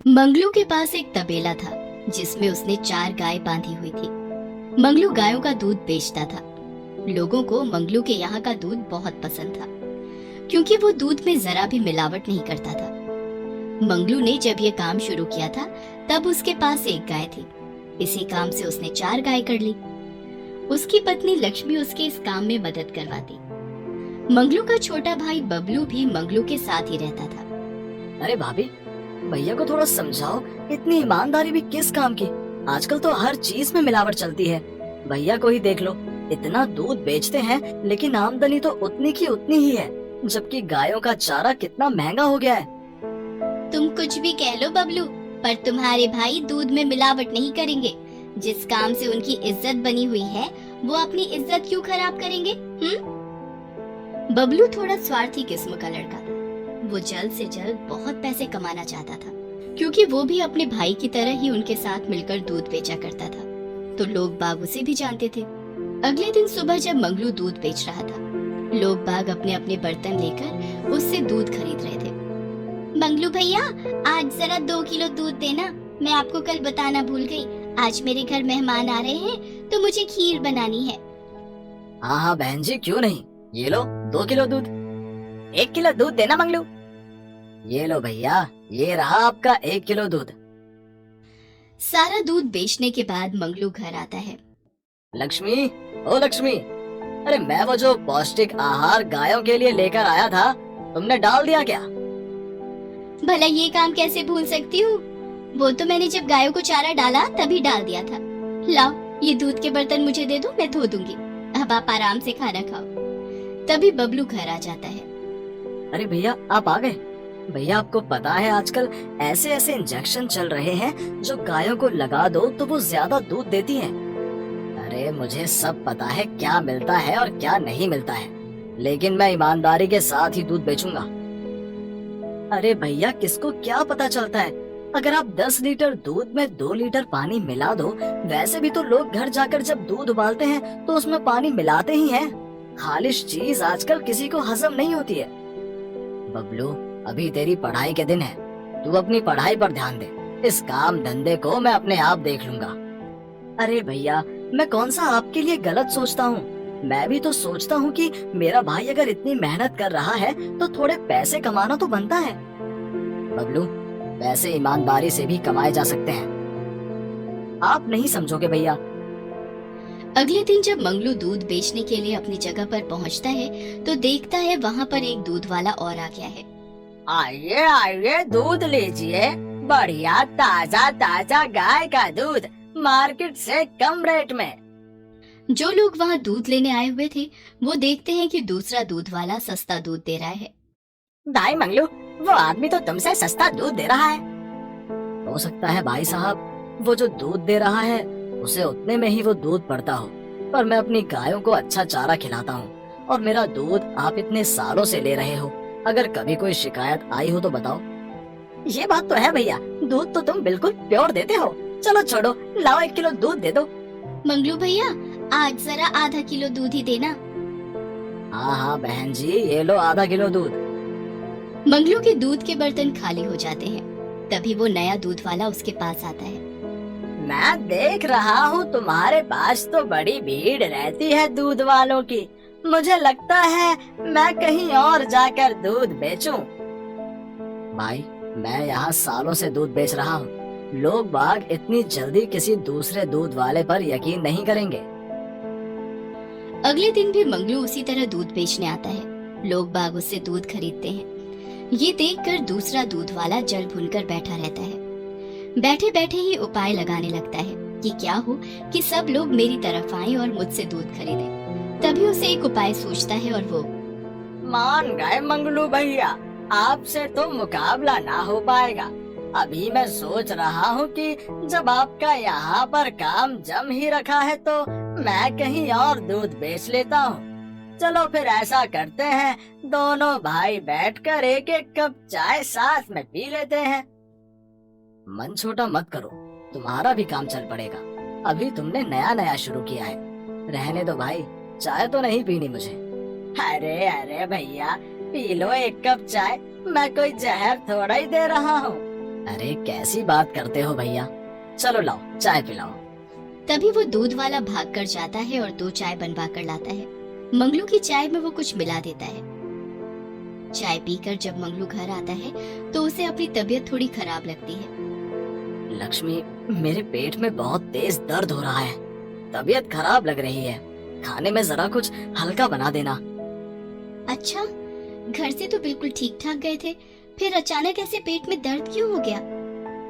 मंगलू के पास एक तबेला था जिसमें उसने 4 गाय बांधी हुई थी। मंगलू गायों का दूध बेचता था। लोगों को मंगलू के यहाँ का दूध बहुत पसंद था क्योंकि वो दूध में जरा भी मिलावट नहीं करता था। मंगलू ने जब ये काम शुरू किया था तब उसके पास एक गाय थी। इसी काम से उसने 4 गाय कर ली। उसकी पत्नी लक्ष्मी उसके इस काम में मदद करवाती। मंगलू का छोटा भाई बबलू भी मंगलू के साथ ही रहता था। अरे भाभी, भैया को थोड़ा समझाओ, इतनी ईमानदारी भी किस काम की। आजकल तो हर चीज में मिलावट चलती है। भैया को ही देख लो, इतना दूध बेचते हैं लेकिन आमदनी तो उतनी की उतनी ही है, जबकि गायों का चारा कितना महंगा हो गया है। तुम कुछ भी कह लो बबलू, पर तुम्हारे भाई दूध में मिलावट नहीं करेंगे। जिस काम से उनकी इज्जत बनी हुई है वो अपनी इज्जत क्यों खराब करेंगे? बबलू थोड़ा स्वार्थी किस्म का लड़का था। वो जल्द से जल्द बहुत पैसे कमाना चाहता था क्योंकि वो भी अपने भाई की तरह ही उनके साथ मिलकर दूध बेचा करता था, तो लोग बाग उसे भी जानते थे। अगले दिन सुबह जब मंगलू दूध बेच रहा था, लोग बाग अपने अपने बर्तन लेकर उससे दूध खरीद रहे थे। मंगलू भैया, आज जरा 2 किलो दूध देना। मैं आपको कल बताना भूल गई, आज मेरे घर मेहमान आ रहे हैं तो मुझे खीर बनानी है। हाँ हाँ बहन जी, क्यों नहीं। ये लो 2 किलो दूध। 1 किलो दूध देना मंगलू। ये लो भैया, ये रहा आपका 1 किलो दूध। सारा दूध बेचने के बाद मंगलू घर आता है। लक्ष्मी, ओ लक्ष्मी, अरे मैं वो जो पौष्टिक आहार गायों के लिए लेकर आया था, तुमने डाल दिया क्या? भला ये काम कैसे भूल सकती हूँ? वो तो मैंने जब गायों को चारा डाला तभी डाल दिया था। लाओ, ये दूध के बर्तन मुझे दे दो, मैं धो दूंगी। अब आप आराम से खाना खाओ। तभी बबलू घर आ जाता है। अरे भैया, आप आ गए। भैया, आपको पता है आजकल ऐसे ऐसे इंजेक्शन चल रहे हैं जो गायों को लगा दो तो वो ज्यादा दूध देती हैं। अरे मुझे सब पता है क्या मिलता है और क्या नहीं मिलता है, लेकिन मैं ईमानदारी के साथ ही दूध बेचूंगा। अरे भैया, किसको क्या पता चलता है? अगर आप 10 लीटर दूध में 2 लीटर पानी मिला दो, वैसे भी तो लोग घर जाकर जब दूध उबालते हैं तो उसमें पानी मिलाते ही हैं। खालिश चीज आजकल किसी को हजम नहीं होती है। बबलू, अभी तेरी पढ़ाई के दिन है, तू अपनी पढ़ाई पर ध्यान दे। इस काम धंधे को मैं अपने आप देख लूंगा। अरे भैया, मैं कौन सा आपके लिए गलत सोचता हूँ? मैं भी तो सोचता हूँ कि मेरा भाई अगर इतनी मेहनत कर रहा है तो थोड़े पैसे कमाना तो बनता है। बबलू, पैसे ईमानदारी से भी कमाए जा सकते हैं। आप नहीं समझोगे भैया। अगले दिन जब मंगलू दूध बेचने के लिए अपनी जगह पर पहुंचता है तो देखता है वहाँ पर एक दूध वाला और आ गया है। आइए आइए, दूध लीजिए। बढ़िया ताजा ताजा गाय का दूध, मार्केट से कम रेट में। जो लोग वहाँ दूध लेने आए हुए थे वो देखते हैं कि दूसरा दूध वाला सस्ता दूध दे रहा है। भाई मंगलू, वो आदमी तो तुमसे सस्ता दूध दे रहा है। हो सकता है भाई साहब, वो जो दूध दे रहा है उसे उतने में ही वो दूध पड़ता हो, पर मैं अपनी गायों को अच्छा चारा खिलाता हूँ और मेरा दूध आप इतने सालों से ले रहे हो। अगर कभी कोई शिकायत आई हो तो बताओ। ये बात तो है भैया, दूध तो तुम बिल्कुल प्योर देते हो। चलो छोड़ो, लाओ 1 किलो दूध दे दो। मंगलू भैया, आज जरा आधा किलो दूध ही देना। हाँ हाँ बहन जी, ये लो आधा किलो दूध। मंगलू के दूध के बर्तन खाली हो जाते हैं। तभी वो नया दूध वाला उसके पास आता है। मैं देख रहा हूँ तुम्हारे पास तो बड़ी भीड़ रहती है दूध वालों की। मुझे लगता है मैं कहीं और जाकर दूध बेचूं। भाई, मैं यहाँ सालों से दूध बेच रहा हूँ। लोग बाग इतनी जल्दी किसी दूसरे दूध वाले पर यकीन नहीं करेंगे। अगले दिन भी मंगलू उसी तरह दूध बेचने आता है। लोग बाग उससे दूध खरीदते हैं। ये देखकर दूसरा दूध वाला जल भूनकर बैठा रहता है। बैठे बैठे ही उपाय लगाने लगता है कि क्या हो कि सब लोग मेरी तरफ आएं और मुझसे दूध खरीदें। तभी उसे एक उपाय सूझता है और वो मान गए मंगलू भैया, आपसे तो मुकाबला ना हो पाएगा। अभी मैं सोच रहा हूँ कि जब आपका यहाँ पर काम जम ही रखा है तो मैं कहीं और दूध बेच लेता हूँ। चलो फिर ऐसा करते हैं, दोनों भाई बैठकर एक एक कप चाय साथ में पी लेते हैं। मन छोटा मत करो, तुम्हारा भी काम चल पड़ेगा। अभी तुमने नया नया शुरू किया है। रहने दो भाई, चाय तो नहीं पीनी मुझे। अरे अरे भैया, पी लो 1 कप चाय, मैं कोई जहर थोड़ा ही दे रहा हूँ। अरे कैसी बात करते हो भैया, चलो लाओ चाय पिलाओ। तभी वो दूध वाला भाग कर जाता है और 2 चाय बनवा कर लाता है। मंगलू की चाय में वो कुछ मिला देता है। चाय पीकर जब मंगलू घर आता है तो उसे अपनी तबीयत थोड़ी खराब लगती है। लक्ष्मी, मेरे पेट में बहुत तेज दर्द हो रहा है, तबीयत खराब लग रही है, खाने में जरा कुछ हल्का बना देना। अच्छा, घर से तो बिल्कुल ठीक ठाक गए थे, फिर अचानक ऐसे पेट में दर्द क्यों हो गया?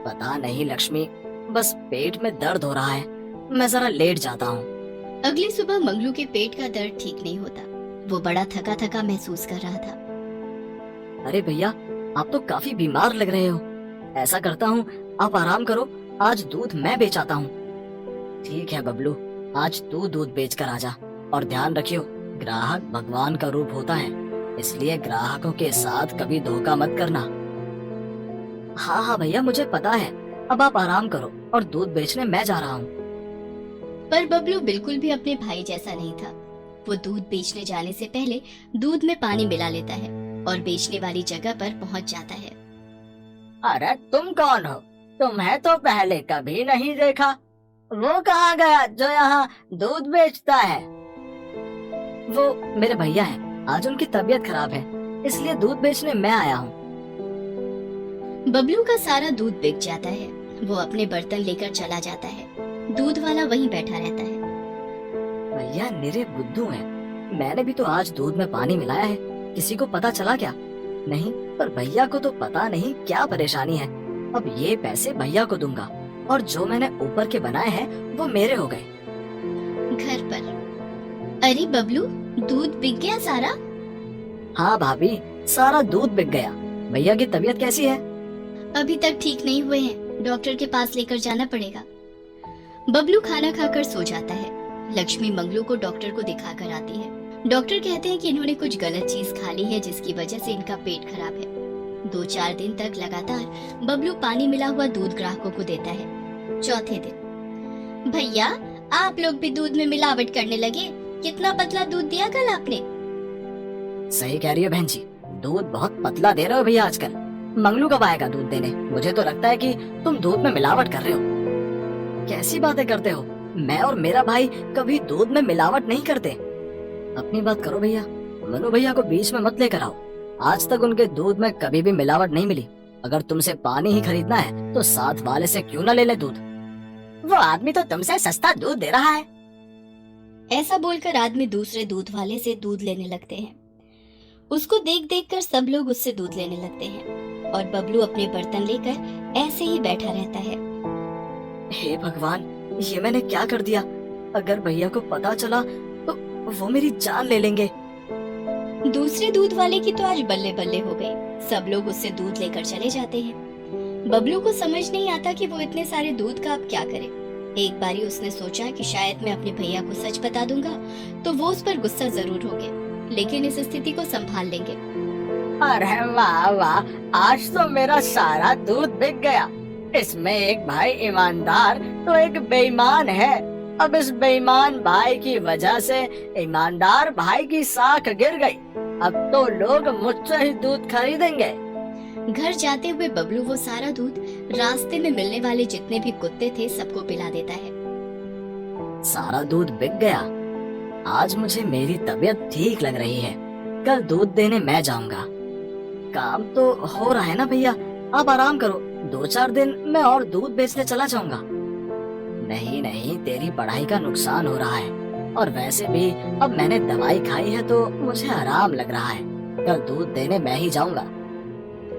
पता नहीं लक्ष्मी, बस पेट में दर्द हो रहा है, मैं जरा लेट जाता हूँ। अगली सुबह मंगलू के पेट का दर्द ठीक नहीं होता। वो बड़ा थका थका महसूस कर रहा था। अरे भैया, आप तो काफी बीमार लग रहे हो, ऐसा करता हूँ आप आराम करो, आज दूध मैं बेच आता हूँ। ठीक है बबलू, आज तू दूध बेच कर आजा, और ध्यान रखियो, ग्राहक भगवान का रूप होता है, इसलिए ग्राहकों के साथ कभी धोखा मत करना। हाँ हाँ भैया, मुझे पता है, अब आप आराम करो और दूध बेचने मैं जा रहा हूँ। पर बबलू बिल्कुल भी अपने भाई जैसा नहीं था। वो दूध बेचने जाने से पहले दूध में पानी मिला लेता है और बेचने वाली जगह पर पहुंच जाता है। अरे तुम कौन हो? तुम्हें तो पहले कभी नहीं देखा। वो कहाँ गया जो यहाँ दूध बेचता है? वो मेरे भैया हैं, आज उनकी तबीयत खराब है, इसलिए दूध बेचने मैं आया हूँ। बबलू का सारा दूध बिक जाता है। वो अपने बर्तन लेकर चला जाता है। दूध वाला वहीं बैठा रहता है। भैया निरे बुद्धू हैं, मैंने भी तो आज दूध में पानी मिलाया है, किसी को पता चला क्या? नहीं, पर भैया को तो पता नहीं क्या परेशानी है। अब ये पैसे भैया को दूंगा, और जो मैंने ऊपर के बनाए हैं वो मेरे हो गए। घर पर, अरे बबलू, दूध बिक गया सारा? हाँ भाभी, सारा दूध बिक गया। भैया की तबीयत कैसी है? अभी तक ठीक नहीं हुए हैं, डॉक्टर के पास लेकर जाना पड़ेगा। बबलू खाना खाकर सो जाता है। लक्ष्मी मंगलू को डॉक्टर को दिखा कर आती है। डॉक्टर कहते हैं कि इन्होंने कुछ गलत चीज खा ली है, जिसकी वजह से इनका पेट खराब है। 2-4 दिन तक लगातार बबलू पानी मिला हुआ दूध ग्राहकों को देता है। चौथे दिन, भैया आप लोग भी दूध में मिलावट करने लगे, कितना पतला दूध दिया कल आपने? सही कह रही हो बहन जी, दूध बहुत पतला दे रहे हो भैया आजकल। मंगलू कब आएगा दूध देने? मुझे तो लगता है कि तुम दूध में मिलावट कर रहे हो। कैसी बातें करते हो? मैं और मेरा भाई कभी दूध में मिलावट नहीं करते। अपनी बात करो भैया, मनु भैया को बीच में मत लेकर आओ। आज तक उनके दूध में कभी भी मिलावट नहीं मिली। अगर तुमसे पानी ही खरीदना है तो साथ वाले से क्यों ना ले ले दूध? वो आदमी तो तुमसे सस्ता दूध दे रहा है। ऐसा बोलकर आदमी दूसरे दूध वाले से दूध लेने लगते हैं। उसको देख देख कर सब लोग उससे दूध लेने लगते हैं और बबलू अपने बर्तन लेकर ऐसे ही बैठा रहता है। हे भगवान, ये मैंने क्या कर दिया? अगर भैया को पता चला तो वो मेरी जान ले लेंगे। दूसरे दूध वाले की तो आज बल्ले बल्ले हो गई। सब लोग उससे दूध लेकर चले जाते हैं। बबलू को समझ नहीं आता कि वो इतने सारे दूध का अब क्या करे। एक बारी उसने सोचा कि शायद मैं अपने भैया को सच बता दूंगा तो वो उस पर गुस्सा जरूर होंगे, लेकिन इस स्थिति को संभाल लेंगे। अरे वाह वाह, आज तो मेरा सारा दूध बिक गया। इसमें एक भाई ईमानदार तो एक बेईमान है। अब इस बेईमान भाई की वजह से ईमानदार भाई की साख गिर गई। अब तो लोग मुझसे ही दूध खरीदेंगे। घर जाते हुए बबलू वो सारा दूध रास्ते में मिलने वाले जितने भी कुत्ते थे सबको पिला देता है। सारा दूध बिक गया। आज मुझे मेरी तबीयत ठीक लग रही है, कल दूध देने मैं जाऊंगा। काम तो हो रहा है ना भैया, आप आराम करो, 2-4 दिन मैं और दूध बेचने चला जाऊंगा। नहीं नहीं, तेरी पढ़ाई का नुकसान हो रहा है, और वैसे भी अब मैंने दवाई खाई है तो मुझे आराम लग रहा है। कल दूध देने मैं ही जाऊंगा।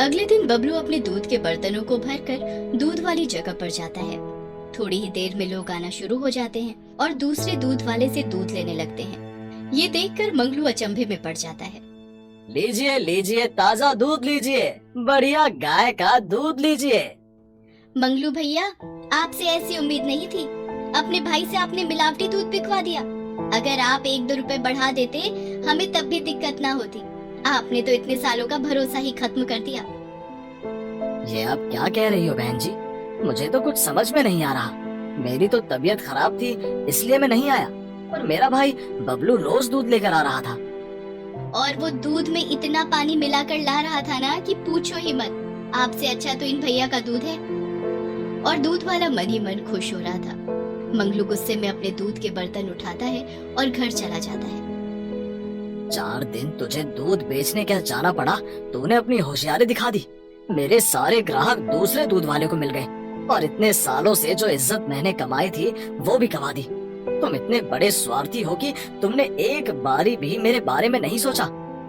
अगले दिन बबलू अपने दूध के बर्तनों को भरकर दूध वाली जगह पर जाता है। थोड़ी ही देर में लोग आना शुरू हो जाते हैं और दूसरे दूध वाले से दूध लेने लगते हैं। ये देखकर मंगलू अचंभे में पड़ जाता है। लीजिए लीजिए, ताजा दूध लीजिए, बढ़िया गाय का दूध लीजिए। मंगलू भैया, आपसे ऐसी उम्मीद नहीं थी। अपने भाई से आपने मिलावटी दूध बिकवा दिया। अगर आप 1-2 रुपए बढ़ा देते हमें तब भी दिक्कत ना होती। आपने तो इतने सालों का भरोसा ही खत्म कर दिया। ये आप क्या कह रही हो बहन जी? मुझे तो कुछ समझ में नहीं आ रहा। मेरी तो तबीयत खराब थी इसलिए मैं नहीं आया, पर मेरा भाई बबलू रोज दूध लेकर आ रहा था। और वो दूध में इतना पानी मिलाकर ला रहा था ना कि पूछो ही मत। आपसे अच्छा तो इन भैया का दूध है। और दूध वाला मन ही मन खुश हो रहा था। मंगलू गुस्से में अपने दूध के बर्तन उठाता है और घर चला जाता है। 4 दिन तुझे दूध बेचने क्या जाना पड़ा, तूने अपनी होशियारी दिखा दी। मेरे सारे ग्राहक दूसरे दूध वाले को मिल गए और इतने सालों से जो इज्जत मैंने कमाई थी वो भी गवा दी। तुम इतने बड़े स्वार्थी हो कि तुमने एक बारी भी मेरे बारे में नहीं सोचा।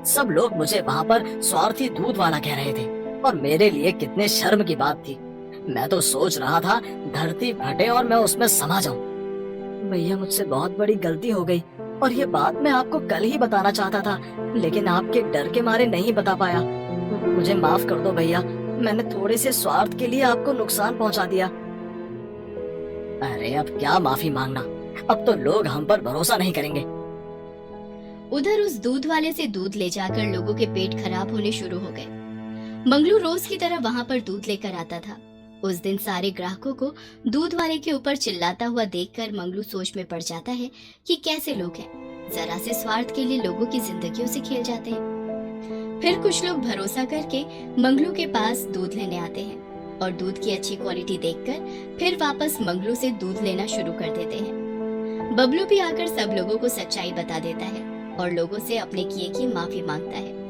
सब लोग मुझे वहाँ पर स्वार्थी दूध वाला कह रहे थे और मेरे लिए कितने शर्म की बात थी। मैं तो सोच रहा था धरती फटे और मैं उसमें समा जाऊं। भैया मुझसे बहुत बड़ी गलती हो गई और ये बात मैं आपको कल ही बताना चाहता था, लेकिन आपके डर के मारे नहीं बता पाया। मुझे माफ कर दो भैया, मैंने थोड़े से स्वार्थ के लिए आपको नुकसान पहुंचा दिया। अरे अब क्या माफी मांगना, अब तो लोग हम पर भरोसा नहीं करेंगे। उधर उस दूध वाले से दूध ले जाकर लोगों के पेट खराब होने शुरू हो गए। मंगलू रोज की तरह वहां पर दूध लेकर आता था। उस दिन सारे ग्राहकों को दूध वाले के ऊपर चिल्लाता हुआ देखकर मंगलू सोच में पड़ जाता है कि कैसे लोग हैं, जरा से स्वार्थ के लिए लोगों की जिंदगियों से खेल जाते हैं। फिर कुछ लोग भरोसा करके मंगलू के पास दूध लेने आते हैं और दूध की अच्छी क्वालिटी देखकर फिर वापस मंगलू से दूध लेना शुरू कर देते हैं। बबलू भी आकर सब लोगों को सच्चाई बता देता है और लोगों से अपने किए की माफी मांगता है।